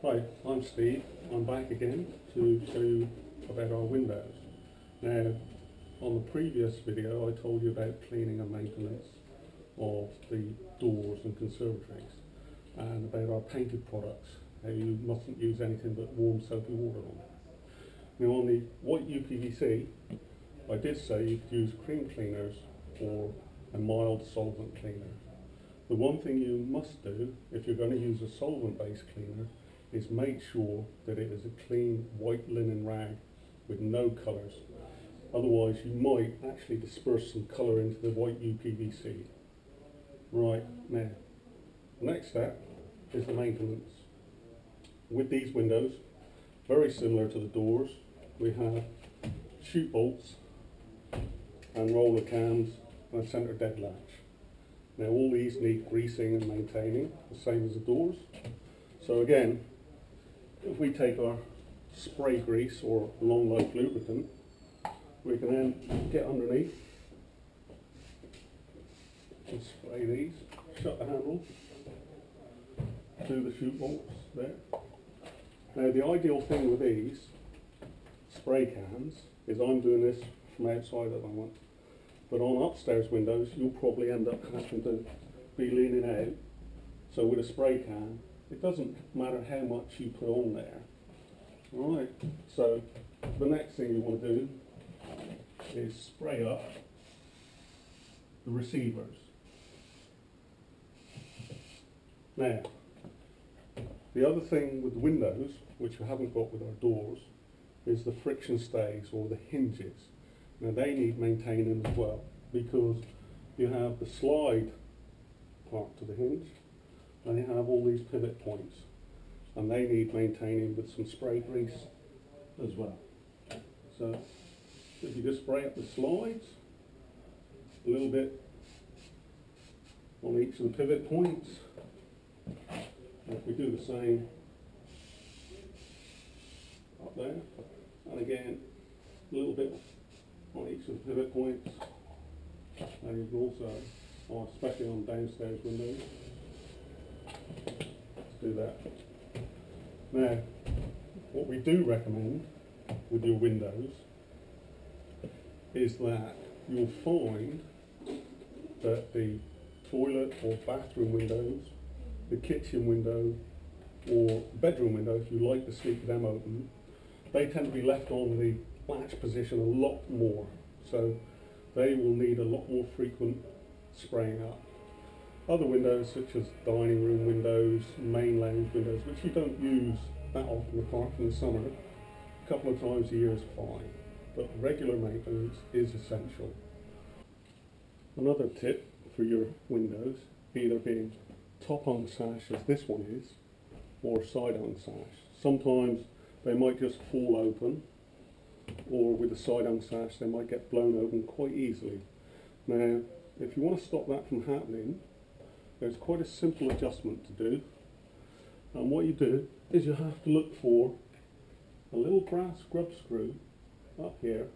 Hi, I'm Steve. I'm back again to show you about our windows. Now, on the previous video I told you about cleaning and maintenance of the doors and conservatories and about our painted products, how you mustn't use anything but warm soapy water on it. Now on the white uPVC, I did say you could use cream cleaners or a mild solvent cleaner. The one thing you must do if you're going to use a solvent-based cleaner is make sure that it is a clean white linen rag with no colours. Otherwise you might actually disperse some colour into the white uPVC. Right, now, the next step is the maintenance. With these windows, very similar to the doors, we have chute bolts and roller cams and a centre dead latch. Now all these need greasing and maintaining, the same as the doors. So again, if we take our spray grease or long life lubricant, we can then get underneath and spray these, shut the handle, do the chute bolts there. Now the ideal thing with these spray cans is I'm doing this from outside at the moment, but on upstairs windows you'll probably end up having to be leaning out. So with a spray can, it doesn't matter how much you put on there. Alright, so the next thing you want to do is spray up the receivers. Now, the other thing with the windows, which we haven't got with our doors, is the friction stays or the hinges. Now they need maintaining as well, because you have the slide part to the hinge and you have all these pivot points, and they need maintaining with some spray grease as well. So if you just spray up the slides a little bit on each of the pivot points, and if we do the same up there, and again a little bit on each of the pivot points, and you can also, especially on downstairs windows, do that. Now, what we do recommend with your windows is that you'll find that the toilet or bathroom windows, the kitchen window or bedroom window, if you like to sleep them open, they tend to be left on the latch position a lot more, so they will need a lot more frequent spraying up. Other windows such as dining room windows, main lounge windows, which you don't use that often apart from the summer, a couple of times a year is fine, but regular maintenance is essential. Another tip for your windows, either being top-hung sash as this one is, or side-hung sash. Sometimes they might just fall open, or with a side-hung sash they might get blown open quite easily. Now, if you want to stop that from happening, there's quite a simple adjustment to do, and what you do is you have to look for a little brass grub screw up here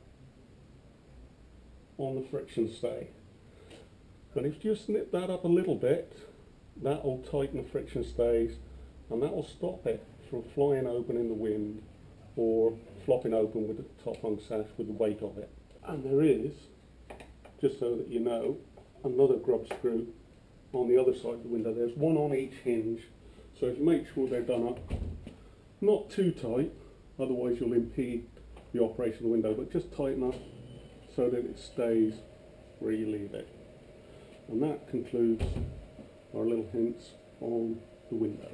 on the friction stay, and if you just snip that up a little bit, that will tighten the friction stays and that will stop it from flying open in the wind or flopping open with the top hung sash with the weight of it. And there is, just so that you know, another grub screw on the other side of the window. There's one on each hinge, so if you make sure they're done up not too tight, otherwise you'll impede the operation of the window, but just tighten up so that it stays where you leave it. And that concludes our little hints on the window.